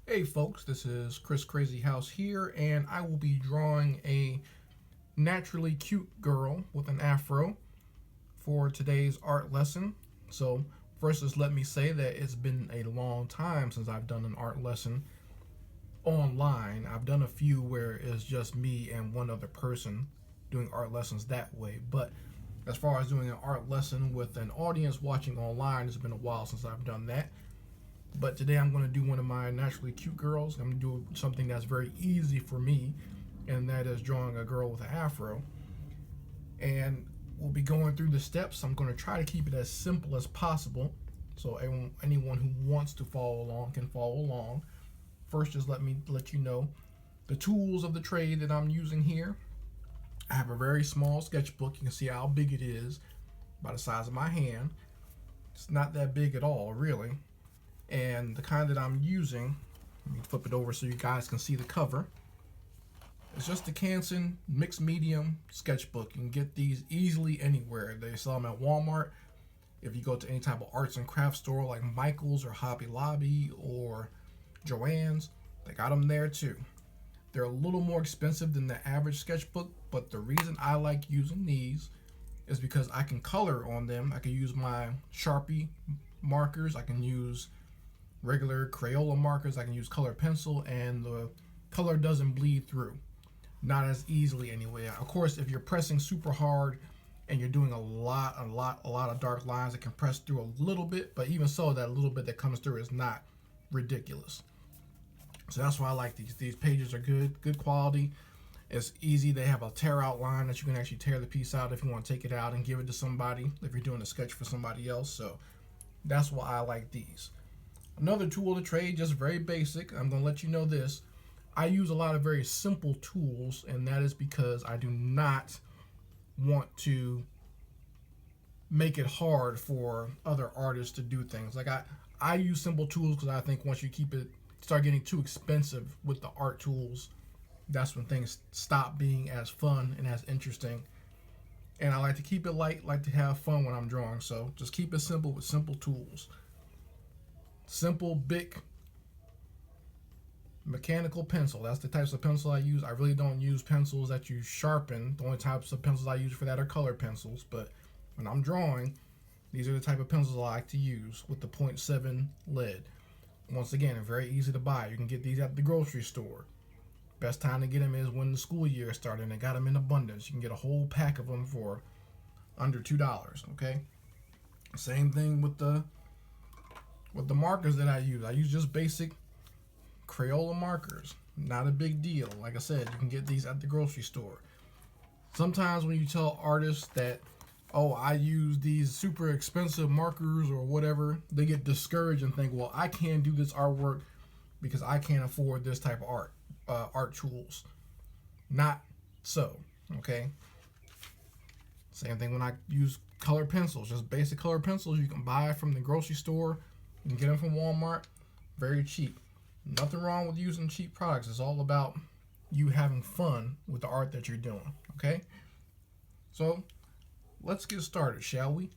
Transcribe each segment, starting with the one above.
Hey folks, this is Chris Crazy House here, and I will be drawing a naturally cute girl with an afro for today's art lesson. So first, just let me say that it's been a long time since I've done an art lesson online. I've done a few where it's just me and one other person doing art lessons that way, but as far as doing an art lesson with an audience watching online, it's been a while since I've done that. But today I'm going to do one of my naturally cute girls. I'm going to do something that's very easy for me, and that is drawing a girl with an afro. And we'll be going through the steps. I'm going to try to keep it as simple as possible so anyone who wants to follow along can follow along. First, just let you know the tools of the trade that I'm using here. I have a very small sketchbook. You can see how big it is, about the size of my hand. It's not that big at all, really. And the kind that I'm using, let me flip it over so you guys can see the cover. It's just the Canson mixed medium sketchbook. You can get these easily anywhere. They sell them at Walmart. If you go to any type of arts and crafts store like Michael's or Hobby Lobby or Joann's, they got them there too. They're a little more expensive than the average sketchbook, but the reason I like using these is because I can color on them. I can use my Sharpie markers. I can use regular Crayola markers. I can use color pencil, and the color doesn't bleed through, not as easily anyway. Of course, if you're pressing super hard and you're doing a lot of dark lines, it can press through a little bit, but even so, that little bit that comes through is not ridiculous. So that's why I like these pages are good quality. It's easy. They have a tear out line that you can actually tear the piece out if you want to take it out and give it to somebody, if you're doing a sketch for somebody else. So that's why I like these. Another tool of the trade, just very basic. I'm going to let you know this. I use a lot of very simple tools, and that is because I do not want to make it hard for other artists to do things. Like I use simple tools because I think once you start getting too expensive with the art tools, that's when things stop being as fun and as interesting. And I like to keep it light, like to have fun when I'm drawing. So just keep it simple with simple tools. Simple Bic mechanical pencil. That's the types of pencil I use. I really don't use pencils that you sharpen. The only types of pencils I use for that are color pencils. But when I'm drawing, these are the type of pencils I like to use with the 0.7 lead. Once again, very easy to buy. You can get these at the grocery store. Best time to get them is when the school year started and they got them in abundance. You can get a whole pack of them for under $2. Okay. Same thing with the markers that I use. I use just basic Crayola markers. Not a big deal. Like I said, you can get these at the grocery store. Sometimes when you tell artists that, oh, I use these super expensive markers or whatever, they get discouraged and think, well, I can't do this artwork because I can't afford this type of art tools. Not so, okay? Same thing when I use color pencils, just basic color pencils you can buy from the grocery store. You can get them from Walmart, very cheap. Nothing wrong with using cheap products. It's all about you having fun with the art that you're doing, okay? So let's get started, shall we?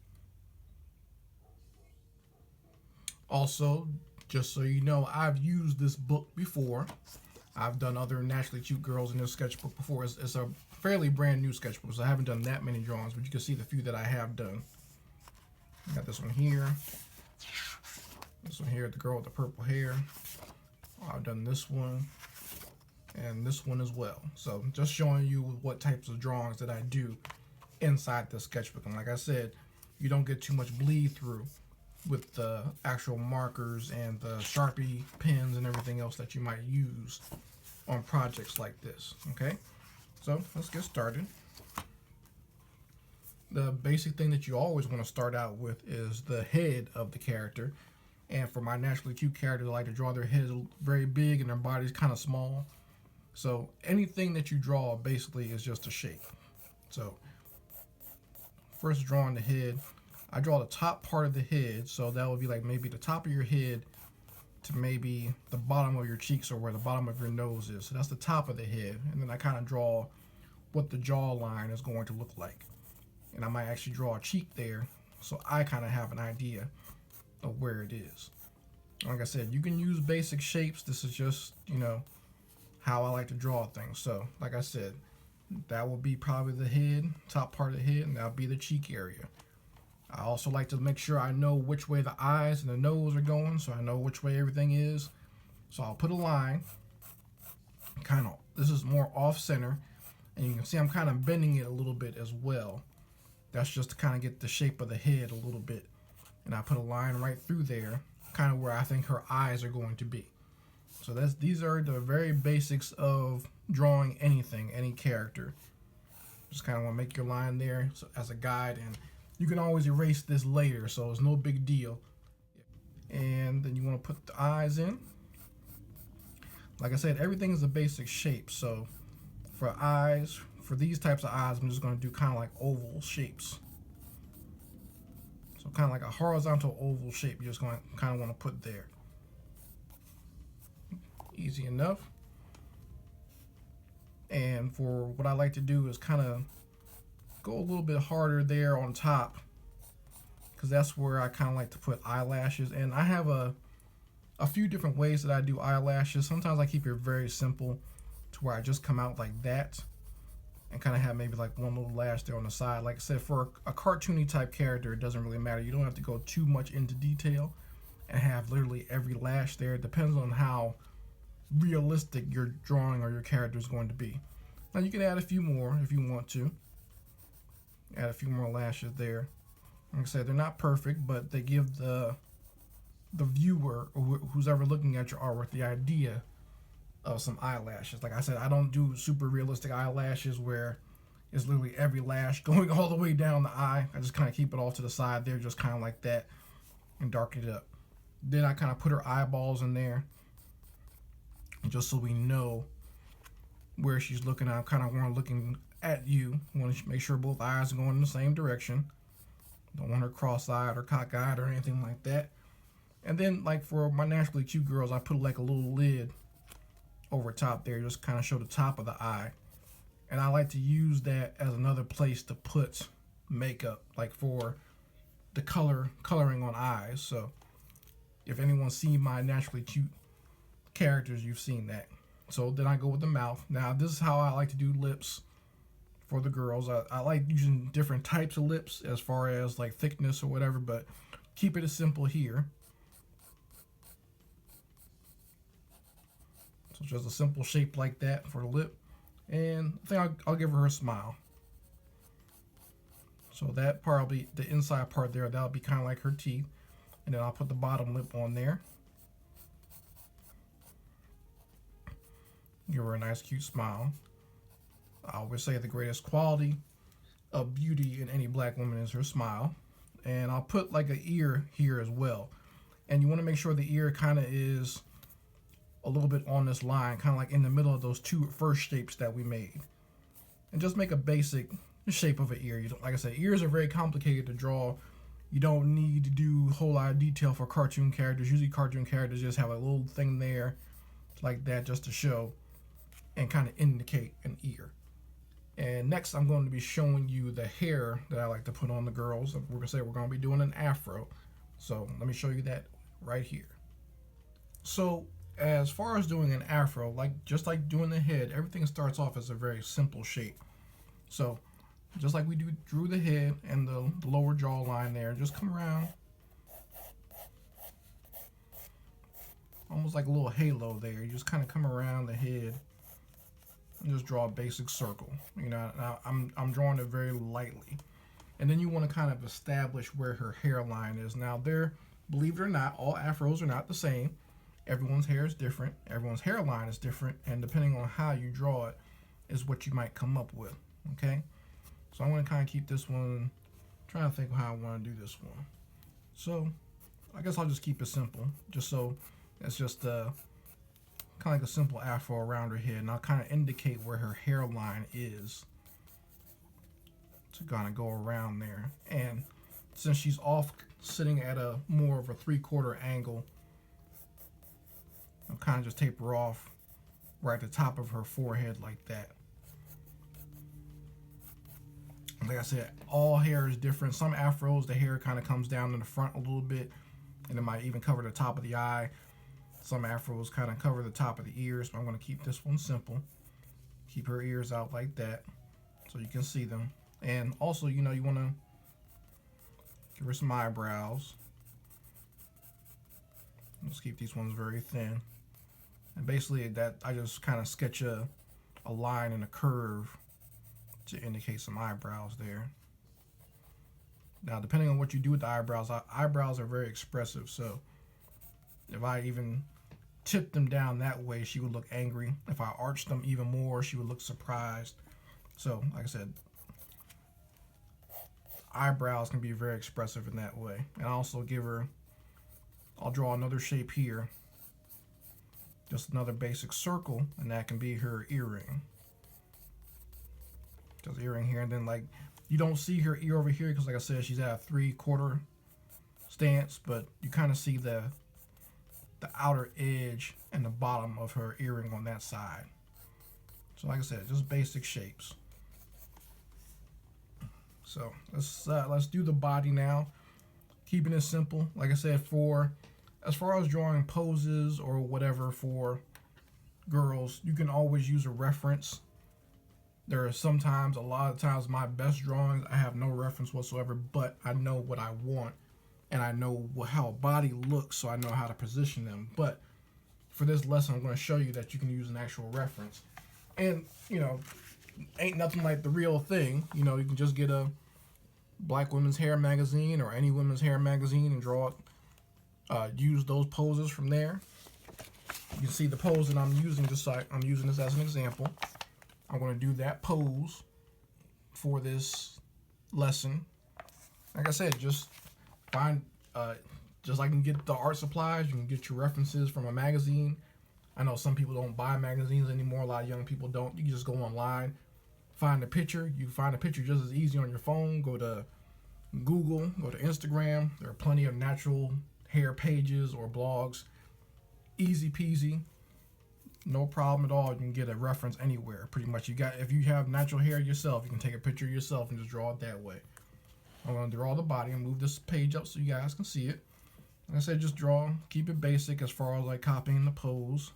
Also, just so you know, I've used this book before. I've done other naturally cute girls in this sketchbook before. It's a fairly brand new sketchbook, so I haven't done that many drawings, but you can see the few that I have done. Got this one here. This one here, the girl with the purple hair. I've done this one and this one as well. So just showing you what types of drawings that I do inside the sketchbook. And like I said, you don't get too much bleed through with the actual markers and the Sharpie pens and everything else that you might use on projects like this. Okay, so let's get started. The basic thing that you always want to start out with is the head of the character. And for my naturally cute characters, I like to draw their heads very big and their bodies kind of small. So anything that you draw basically is just a shape. So first drawing the head, I draw the top part of the head. So that would be like maybe the top of your head to maybe the bottom of your cheeks or where the bottom of your nose is. So that's the top of the head. And then I kind of draw what the jawline is going to look like. And I might actually draw a cheek there so I kind of have an idea of where it is. Like I said, you can use basic shapes. This is just, how I like to draw things. So, like I said, that will be probably the head, top part of the head, and that'll be the cheek area. I also like to make sure I know which way the eyes and the nose are going, so I know which way everything is. So I'll put a line, kind of, this is more off center, and you can see I'm kind of bending it a little bit as well. That's just to kind of get the shape of the head a little bit. And I put a line right through there, kind of where I think her eyes are going to be. So these are the very basics of drawing anything, any character. Just kind of want to make your line there as a guide, and you can always erase this later, so it's no big deal. And then you want to put the eyes in. Like I said, everything is a basic shape. So for eyes, for these types of eyes, I'm just going to do kind of like oval shapes. So kind of like a horizontal oval shape, you're just going to kind of want to put there. Easy enough. And for what I like to do is kind of go a little bit harder there on top, because that's where I kind of like to put eyelashes. And I have a few different ways that I do eyelashes. Sometimes I keep it very simple to where I just come out like that and kind of have maybe like one little lash there on the side. Like I said, for a cartoony type character, it doesn't really matter. You don't have to go too much into detail and have literally every lash there. It depends on how realistic your drawing or your character is going to be. Now you can add a few more if you want to. Add a few more lashes there. Like I said, they're not perfect, but they give the viewer or who's ever looking at your artwork the idea of some eyelashes. Like I said, I don't do super realistic eyelashes where it's literally every lash going all the way down the eye. I just kind of keep it off to the side there, just kind of like that, and darken it up. Then I kind of put her eyeballs in there, just so we know where she's looking. I kind of want her looking at you. Want to make sure both eyes are going in the same direction. Don't want her cross-eyed or cockeyed or anything like that. And then, like for my naturally cute girls, I put like a little lid over top there, just kind of show the top of the eye. And I like to use that as another place to put makeup, like for the coloring on eyes. So if anyone's seen my naturally cute characters, you've seen that. So then I go with the mouth. Now this is how I like to do lips for the girls. I like using different types of lips as far as like thickness or whatever, but keep it as simple here. So just a simple shape like that for the lip. And I think I'll give her a smile. So that part will be the inside part there. That'll be kind of like her teeth. And then I'll put the bottom lip on there. Give her a nice cute smile. I always say the greatest quality of beauty in any black woman is her smile. And I'll put like an ear here as well. And you want to make sure the ear kind of is a little bit on this line, kind of like in the middle of those two first shapes that we made. And just make a basic shape of an ear. You don't, like I said, ears are very complicated to draw. You don't need to do a whole lot of detail for cartoon characters. Usually cartoon characters just have a little thing there like that just to show and kind of indicate an ear. And next I'm going to be showing you the hair that I like to put on the girls. We're going to be doing an afro. So let me show you that right here. So as far as doing an afro, just like doing the head, everything starts off as a very simple shape. So just like we drew the head and the lower jawline there, just come around, almost like a little halo there. You just kind of come around the head and just draw a basic circle. Now I'm drawing it very lightly, and then you want to kind of establish where her hairline is. Now believe it or not, all afros are not the same. Everyone's hair is different. Everyone's hairline is different, and depending on how you draw it is what you might come up with. Okay, so I'm going to kind of keep this one, trying to think of how I want to do this one. So I guess I'll just keep it simple, just so it's just kind of like a simple afro around her head, and I'll kind of indicate where her hairline is to kind of go around there. And since she's off sitting at a more of a 3/4 angle, I'll kind of just taper off right at the top of her forehead like that. Like I said, all hair is different. Some afros, the hair kind of comes down in the front a little bit. and it might even cover the top of the eye. Some afros kind of cover the top of the ears, but I'm going to keep this one simple. Keep her ears out like that so you can see them. And also, you know, you want to give her some eyebrows. Let's keep these ones very thin. And basically that I just kind of sketch a line and a curve to indicate some eyebrows there. Now, depending on what you do with the eyebrows, eyebrows are very expressive. So if I even tip them down that way, she would look angry. If I arch them even more, she would look surprised. So, like I said, eyebrows can be very expressive in that way. And I also give her, I'll draw another shape here. Just another basic circle, and that can be her earring. Just earring here, and then like, you don't see her ear over here because like I said, she's at a 3/4 stance, but you kind of see the outer edge and the bottom of her earring on that side. So like I said, just basic shapes. So let's do the body now, keeping it simple. Like I said, as far as drawing poses or whatever for girls, you can always use a reference. There are sometimes, a lot of times, my best drawings, I have no reference whatsoever, but I know what I want and I know how a body looks, so I know how to position them. But for this lesson, I'm going to show you that you can use an actual reference. And, you know, ain't nothing like the real thing. You know, you can just get a Black Women's Hair magazine or any women's hair magazine and draw it. Use those poses from there. You can see the pose that I'm using, just like I'm using this as an example. I'm going to do that pose for this lesson. Like I said, just find, just like you can get the art supplies, you can get your references from a magazine. I know some people don't buy magazines anymore. A lot of young people don't. You can just go online, find a picture. You can find a picture just as easy on your phone. Go to Google, go to Instagram. There are plenty of natural hair pages or blogs. Easy peasy, no problem at all. You can get a reference anywhere pretty much. If you have natural hair yourself, you can take a picture of yourself and just draw it that way. I'm going to draw the body and move this page up so you guys can see it. Like I said, just keep it basic as far as like copying the pose.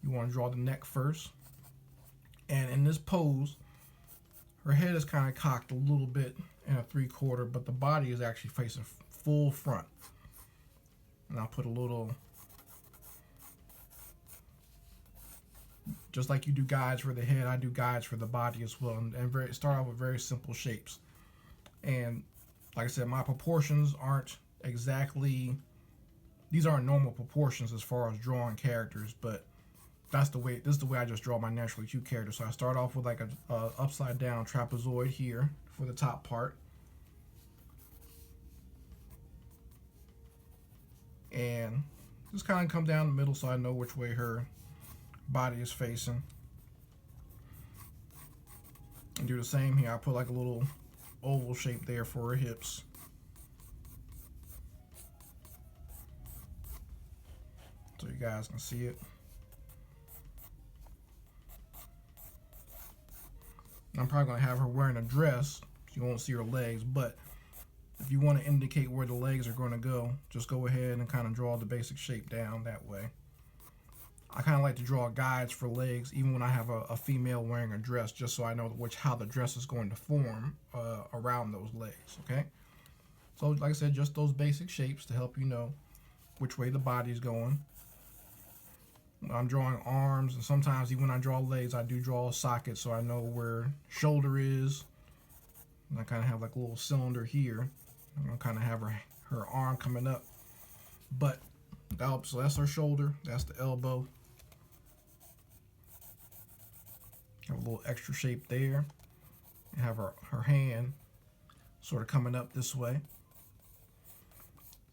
You want to draw the neck first, and in this pose her head is kind of cocked a little bit in a 3/4, but the body is actually facing full front. And I'll put a little, just like you do guides for the head, I do guides for the body as well. And start off with very simple shapes. And like I said, my proportions aren't exactly, these aren't normal proportions as far as drawing characters, but this is the way I just draw my naturally cute character. So I start off with like a upside down trapezoid here for the top part. And just kind of come down the middle so I know which way her body is facing. And do the same here. I put like a little oval shape there for her hips. So you guys can see it. I'm probably going to have her wearing a dress. You won't see her legs, but if you want to indicate where the legs are going to go, just go ahead and kind of draw the basic shape down that way. I kind of like to draw guides for legs even when I have a female wearing a dress, just so I know how the dress is going to form around those legs, okay? So like I said, just those basic shapes to help you know which way the body is going. I'm drawing arms, and sometimes even when I draw legs, I do draw a socket so I know where shoulder is. And I kind of have like a little cylinder here. I'm going to kind of have her arm coming up. But, so that's her shoulder. That's the elbow. Have a little extra shape there. And have her hand sort of coming up this way.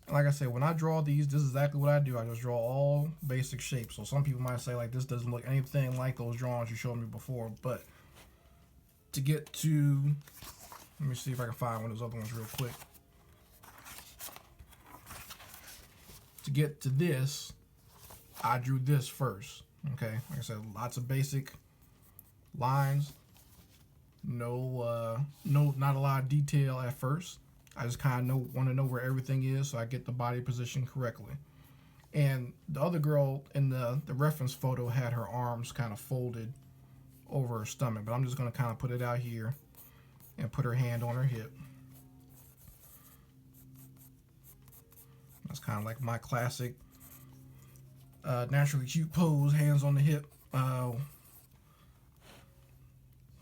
And like I said, when I draw these, this is exactly what I do. I just draw all basic shapes. So some people might say like this doesn't look anything like those drawings you showed me before. But to get to, let me see if I can find one of those other ones real quick. To get to this, I drew this first. Okay, like I said, lots of basic lines. Not a lot of detail at first. I just kind of want to know where everything is so I get the body position correctly. And the other girl in the reference photo had her arms kind of folded over her stomach, but I'm just going to kind of put it out here and put her hand on her hip. That's kind of like my classic naturally cute pose, hands on the hip.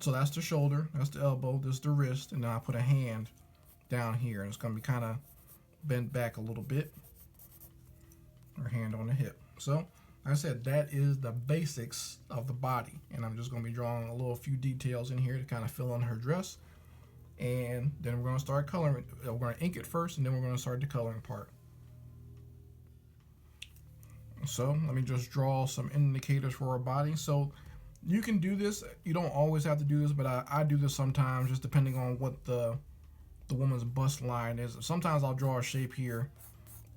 So that's the shoulder, that's the elbow, this is the wrist, and then I put a hand down here, and it's going to be kind of bent back a little bit. Her hand on the hip. So, like I said, that is the basics of the body, and I'm just going to be drawing a few details in here to kind of fill in her dress, and then we're going to start coloring. We're going to ink it first, and then we're going to start the coloring part. So let me just draw some indicators for our body. So you can do this. You don't always have to do this, but I do this sometimes, just depending on what the woman's bust line is. Sometimes I'll draw a shape here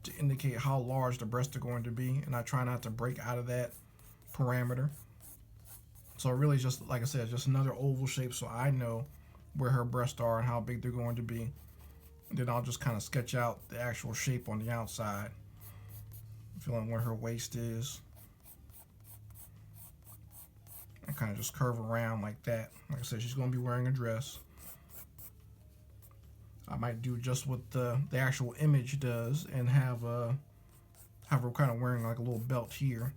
to indicate how large the breasts are going to be, and I try not to break out of that parameter. So really, just like I said, just another oval shape so I know where her breasts are and how big they're going to be. And then I'll just kind of sketch out the actual shape on the outside, feeling where her waist is. And kind of just curve around like that. Like I said, she's going to be wearing a dress. I might do just what the actual image does and have her kind of wearing like a little belt here.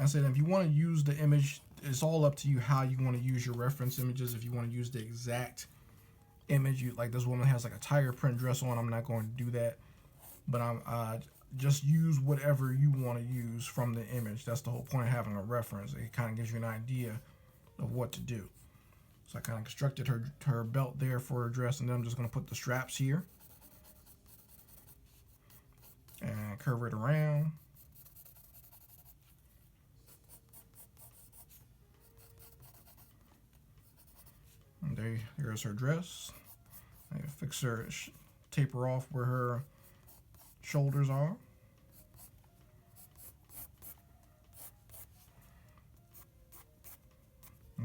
I said if you want to use the image, it's all up to you how you want to use your reference images. If you want to use the exact image, like this woman has like a tiger print dress on, I'm not going to do that. But I'm just use whatever you want to use from the image. That's the whole point of having a reference. It kind of gives you an idea of what to do. So I kind of constructed her belt there for her dress, and then I'm just going to put the straps here and curve it around. And here's her dress. I fix her, taper off where her shoulders are.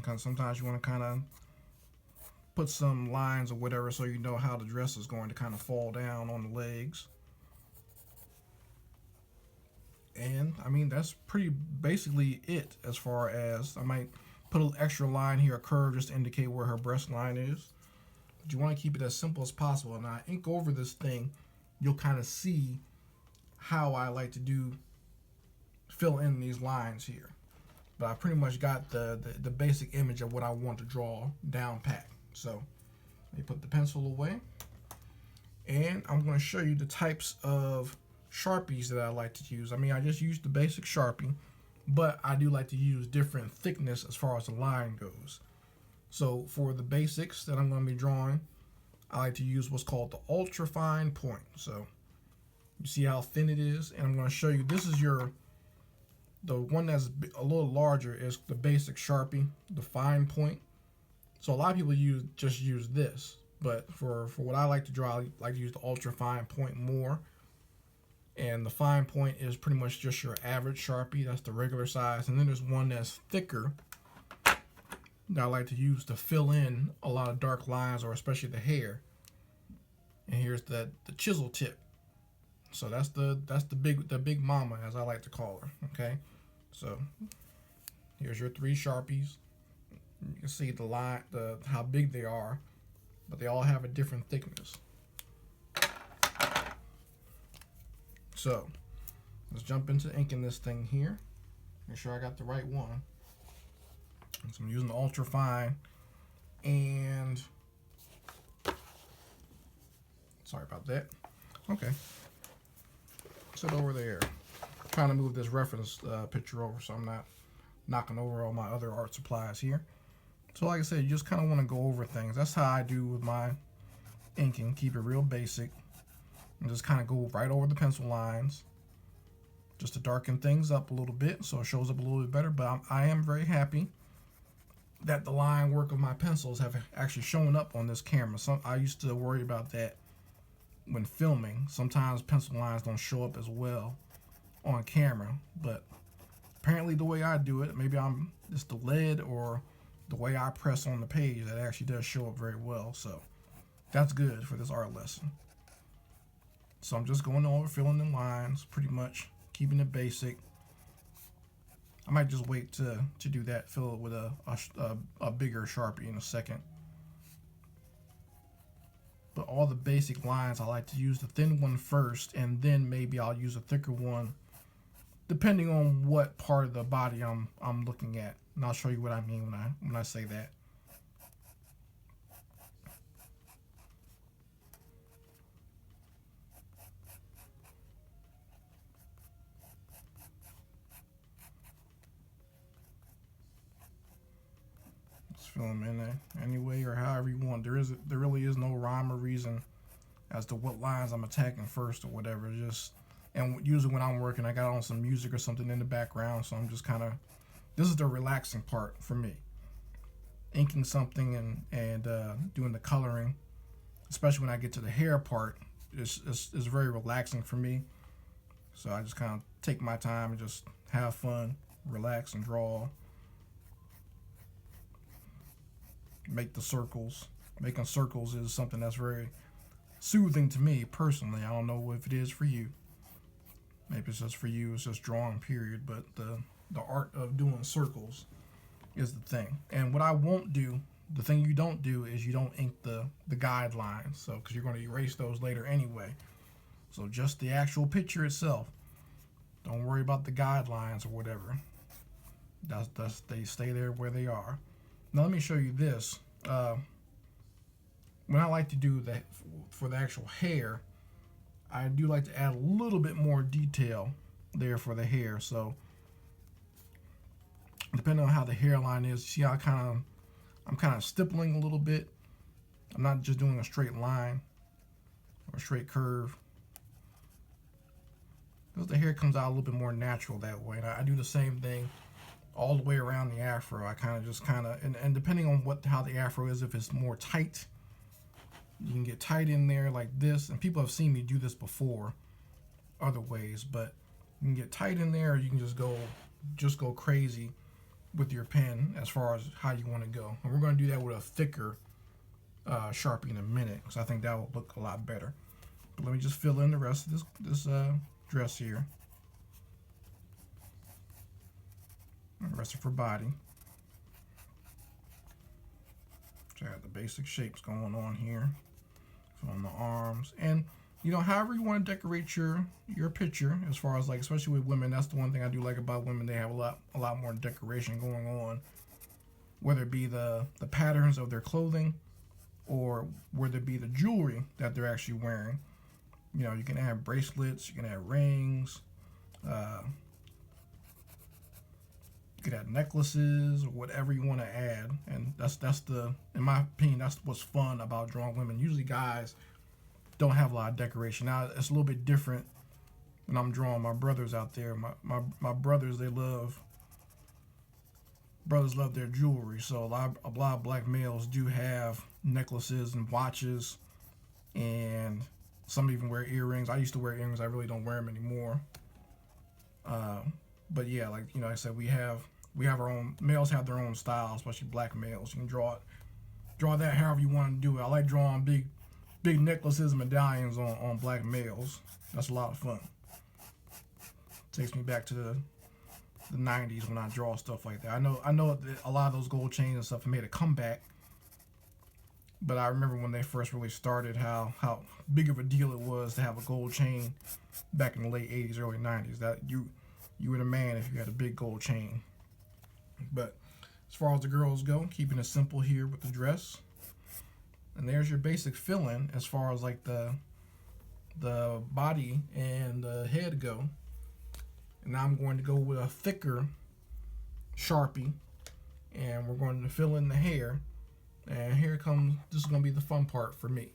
And sometimes you want to kind of put some lines or whatever so you know how the dress is going to kind of fall down on the legs. And I mean, that's pretty basically it. As far as I might put an extra line here, a curve, just to indicate where her breast line is. But you want to keep it as simple as possible. And I ink over this thing, you'll kind of see how I like to fill in these lines here. But I pretty much got the basic image of what I want to draw down pat. So let me put the pencil away, and I'm going to show you the types of Sharpies that I like to use. I mean, I just used the basic Sharpie, but I do like to use different thickness as far as the line goes. So for the basics that I'm going to be drawing, I like to use what's called the ultra fine point. So you see how thin it is, and I'm going to show you, this is the one that's a little larger is the basic Sharpie, the fine point. So a lot of people just use this, but for what I like to draw, I like to use the ultra fine point more. And the fine point is pretty much just your average Sharpie. That's the regular size. And then there's one that's thicker that I like to use to fill in a lot of dark lines, or especially the hair. And here's the chisel tip. So that's the big mama, as I like to call her. Okay, so here's your 3 Sharpies. You can see the line, how big they are, but they all have a different thickness. So let's jump into inking this thing here. Make sure I got the right one. So I'm using the ultra fine, and sorry about that. Okay. Sit over there. I'm trying to move this reference picture over so I'm not knocking over all my other art supplies here. So like I said, you just kind of want to go over things. That's how I do with my inking. Keep it real basic. And just kind of go right over the pencil lines, just to darken things up a little bit so it shows up a little bit better. But I am very happy that the line work of my pencils have actually shown up on this camera. I used to worry about that when filming. Sometimes pencil lines don't show up as well on camera, but apparently the way I do it, maybe it's the lead or the way I press on the page, that actually does show up very well. So that's good for this art lesson. So I'm just going over filling in lines, pretty much keeping it basic. I might just wait to do that, fill it with a bigger Sharpie in a second. But all the basic lines, I like to use the thin one first, and then maybe I'll use a thicker one, depending on what part of the body I'm looking at. And I'll show you what I mean when I say that. Fill them in any way or however you want. There really is no rhyme or reason as to what lines I'm attacking first or whatever. And usually when I'm working, I got on some music or something in the background, so I'm just kind of, this is the relaxing part for me. Inking something and doing the coloring, especially when I get to the hair part, is very relaxing for me. So I just kind of take my time and just have fun, relax, and draw. Make the circles. Making circles is something that's very soothing to me personally. I don't know if it is for you. Maybe it's just for you, it's just drawing, period. But the art of doing circles is the thing. And what I won't do, the thing you don't do, is you don't ink the guidelines. So, because you're going to erase those later anyway. So just the actual picture itself. Don't worry about the guidelines or whatever. They stay there where they are. Now let me show you this. When I like to do that for the actual hair, I do like to add a little bit more detail there for the hair. So depending on how the hairline is, see how I'm kind of stippling a little bit. I'm not just doing a straight line or a straight curve, because the hair comes out a little bit more natural that way. And I do the same thing all the way around the afro. I and depending on how the afro is, if it's more tight, you can get tight in there like this. And people have seen me do this before other ways, but you can get tight in there, or you can just go crazy with your pen as far as how you want to go. And we're going to do that with a thicker Sharpie in a minute, because I think that will look a lot better. But let me just fill in the rest of this dress here. The rest of her body. So I got the basic shapes going on here. On the arms. And however you want to decorate your picture, as far as especially with women, that's the one thing I do like about women. They have a lot more decoration going on, whether it be the patterns of their clothing, or whether it be the jewelry that they're actually wearing. You can add bracelets, you can add rings, you could add necklaces or whatever you want to add. And that's in my opinion, that's what's fun about drawing women. Usually guys don't have a lot of decoration. Now it's a little bit different when I'm drawing my brothers out there. My brothers, brothers love their jewelry. So a lot of black males do have necklaces and watches, and some even wear earrings. I used to wear earrings. I really don't wear them anymore. But yeah, like I said, we have our own. Males have their own style, especially black males. You can draw that however you want to do it. I like drawing big necklaces and medallions on black males. That's a lot of fun. Takes me back to the 90s when I draw stuff like that. I know that a lot of those gold chains and stuff made a comeback, but I remember when they first really started, how big of a deal it was to have a gold chain back in the late 80s, early 90s. That you were the man if you had a big gold chain. But as far as the girls go, keeping it simple here with the dress. And there's your basic fill-in as far as the body and the head go. And now I'm going to go with a thicker Sharpie, and we're going to fill in the hair. And this is going to be the fun part for me.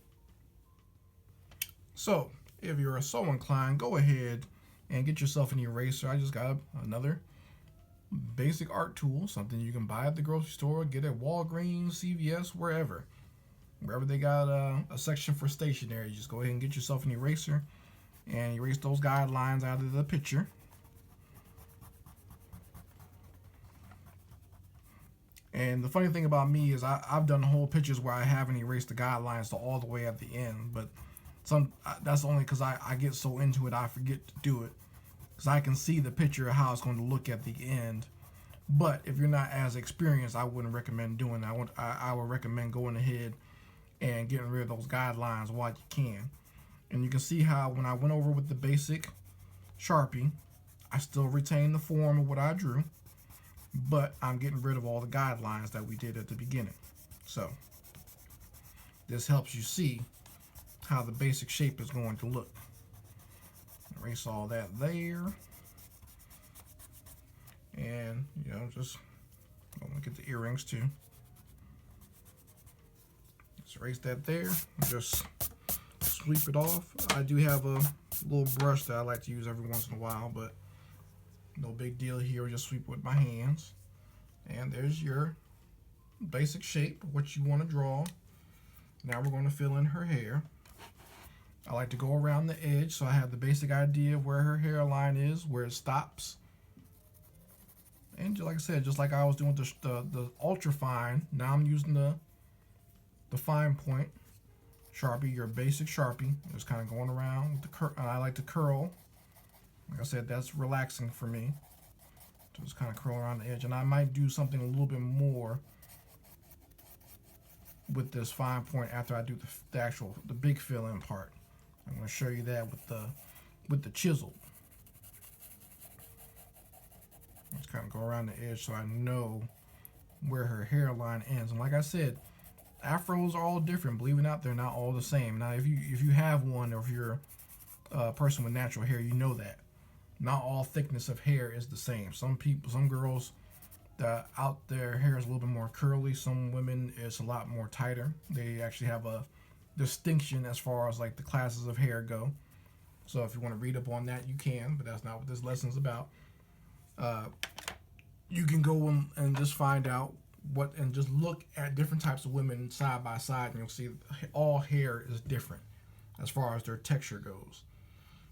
So if you're so inclined, go ahead and get yourself an eraser. I just got another basic art tool, something you can buy at the grocery store, get at Walgreens, CVS, wherever they got a section for stationery. Just go ahead and get yourself an eraser and erase those guidelines out of the picture. And the funny thing about me is I've done whole pictures where I haven't erased the guidelines to all the way at the end, but that's only because I get so into it I forget to do it, because I can see the picture of how it's going to look at the end. But if you're not as experienced, I wouldn't recommend doing that. I would recommend going ahead and getting rid of those guidelines while you can. And you can see how when I went over with the basic Sharpie, I still retain the form of what I drew, but I'm getting rid of all the guidelines that we did at the beginning. So this helps you see how the basic shape is going to look. Erase all that there. And, just look at the earrings too. Just erase that there. Just sweep it off. I do have a little brush that I like to use every once in a while, but no big deal here. Just sweep it with my hands. And there's your basic shape, what you want to draw. Now we're going to fill in her hair. I like to go around the edge so I have the basic idea of where her hairline is, where it stops. And just like I said, just like I was doing the ultra fine, now I'm using the fine point Sharpie, your basic Sharpie. Just kind of going around with the curl. I like to curl. Like I said, that's relaxing for me. Just kind of curl around the edge, and I might do something a little bit more with this fine point after I do the big fill-in part. I'm going to show you that with the chisel. Just kind of go around the edge so I know where her hairline ends. And like I said, afros are all different. Believe it or not, they're not all the same. Now, if you have one, or if you're a person with natural hair, you know that not all thickness of hair is the same. Some girls, their hair is a little bit more curly. Some women, it's a lot more tighter. They actually have a distinction as far as like the classes of hair go. So if you want to read up on that, you can, but that's not what this lesson is about. You can go and just find out and just look at different types of women side by side, and you'll see all hair is different as far as their texture goes.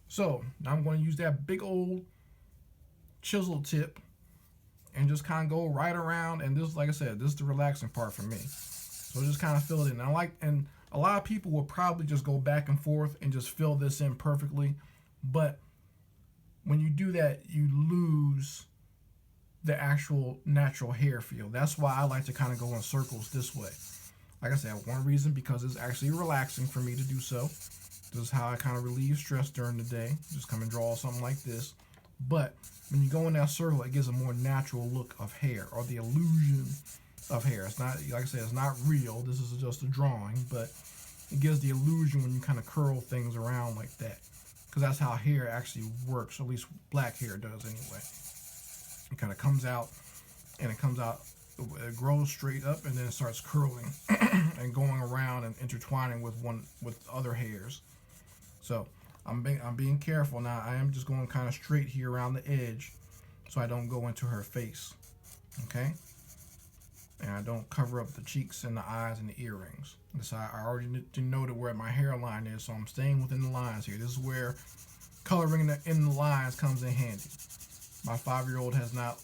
So now I'm going to use that big old chisel tip and just kind of go right around. And this, like I said, this is the relaxing part for me. So just kind of fill it in. And a lot of people will probably just go back and forth and just fill this in perfectly, but when you do that, you lose the actual natural hair feel. That's why I like to kind of go in circles this way. Like I said, one reason, because it's actually relaxing for me to do so. This is how I kind of relieve stress during the day. Just come and draw something like this. But when you go in that circle, it gives a more natural look of hair, or the illusion of hair. It's not, like I said, it's not real. This is just a drawing, but it gives the illusion when you kind of curl things around like that. Because that's how hair actually works, or at least black hair does anyway. It kind of comes out, and it grows straight up, and then it starts curling and going around and intertwining with other hairs. So I'm being careful now. I am just going kind of straight here around the edge, so I don't go into her face. Okay, and I don't cover up the cheeks and the eyes and the earrings. So I already noted where my hairline is, so I'm staying within the lines here. This is where coloring in the lines comes in handy. My 5-year-old has not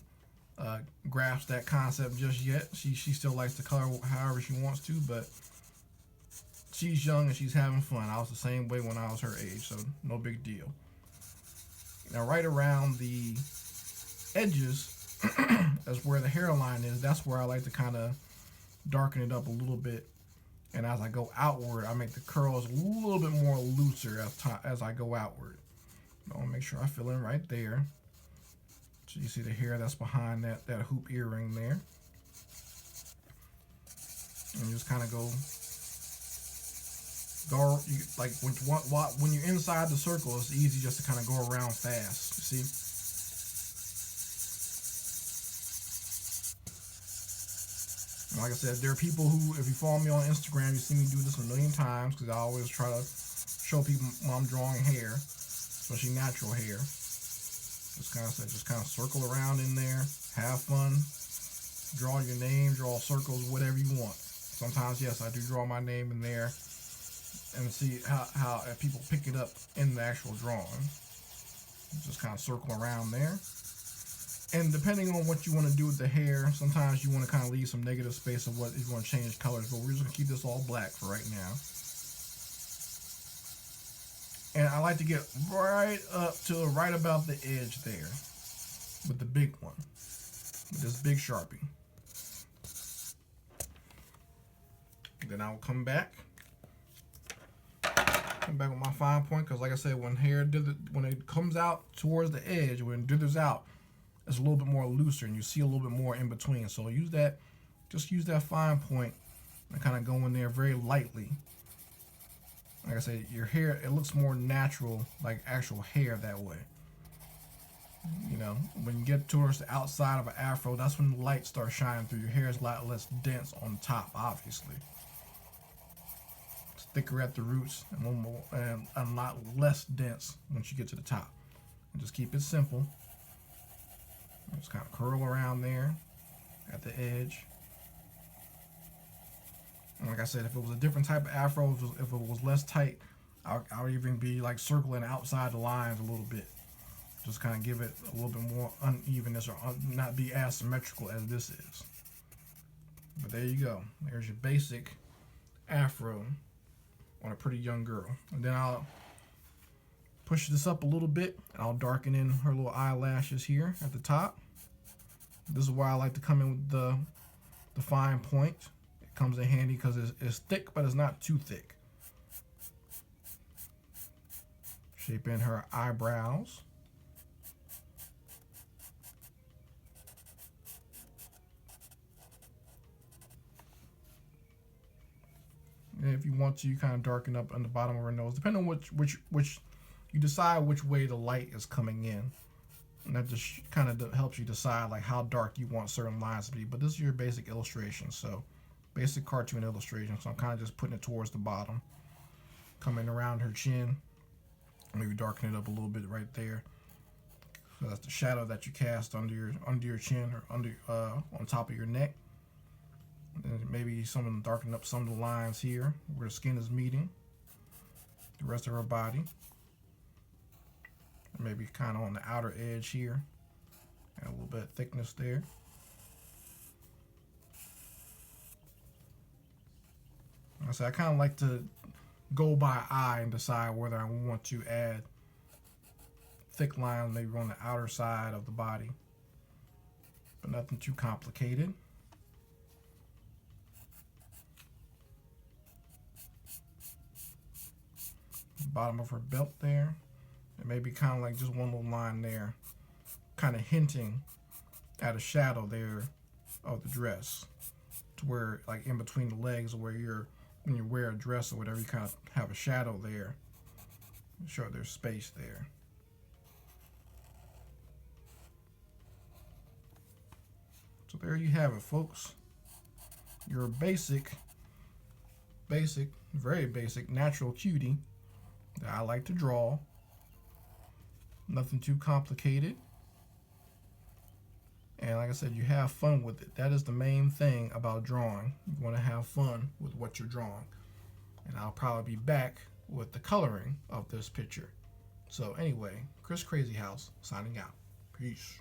grasped that concept just yet. She still likes to color however she wants to, but she's young and she's having fun. I was the same way when I was her age, so no big deal. Now, right around the edges is where the hairline is. That's where I like to kind of darken it up a little bit. And as I go outward, I make the curls a little bit more looser as I go outward. I want to make sure I fill in right there. So you see the hair that's behind that hoop earring there. And you just kind of go like when you're inside the circle, it's easy just to kind of go around fast. You see? And like I said, there are people who, if you follow me on Instagram, you see me do this a million times, because I always try to show people when I'm drawing hair, especially natural hair. Just kind of circle around in there, have fun, draw your name, draw circles, whatever you want. Sometimes, yes, I do draw my name in there, and see how people pick it up in the actual drawing. Just kind of circle around there. And depending on what you want to do with the hair, sometimes you want to kind of leave some negative space of what if you want to change colors. But we're just going to keep this all black for right now. And I like to get right up to right about the edge there with the big one, with this big Sharpie. Then I'll come back with my fine point, because like I said, when it comes out towards the edge, when it dithers out, it's a little bit more looser and you see a little bit more in between. So just use that fine point and kind of go in there very lightly. Like I said, your hair, it looks more natural, like actual hair that way. You know, when you get towards the outside of an afro, that's when the light starts shining through. Your hair is a lot less dense on top, obviously. It's thicker at the roots and a lot less dense once you get to the top. And just keep it simple. Just kind of curl around there at the edge. And like I said, if it was a different type of afro, if it was less tight, I would even be like circling outside the lines a little bit. Just kind of give it a little bit more unevenness, or not be as symmetrical as this is. But there you go. There's your basic afro on a pretty young girl. And then I'll push this up a little bit, and I'll darken in her little eyelashes here at the top. This is why I like to come in with the fine point. It comes in handy because it's thick, but it's not too thick. Shape in her eyebrows. And if you want to, you kind of darken up on the bottom of her nose, depending on which you decide which way the light is coming in. And that just kind of helps you decide like how dark you want certain lines to be. But this is your basic illustration, so basic cartoon illustration. So I'm kind of just putting it towards the bottom, coming around her chin, maybe darken it up a little bit right there. So that's the shadow that you cast under your chin, or on top of your neck. And maybe darken up some of the lines here where the skin is meeting the rest of her body. Maybe kind of on the outer edge here, and a little bit of thickness there. So I kind of like to go by eye and decide whether I want to add thick lines maybe on the outer side of the body, but nothing too complicated. Bottom of her belt there. And maybe kind of like just one little line there, kind of hinting at a shadow there of the dress, to where like in between the legs, where when you wear a dress or whatever, you kind of have a shadow there. Sure, there's space there. So there you have it, folks. Your basic, very basic natural cutie that I like to draw. Nothing too complicated. And like I said, you have fun with it. That is the main thing about drawing. You want to have fun with what you're drawing. And I'll probably be back with the coloring of this picture. So anyway, Chris Crazy House signing out. Peace.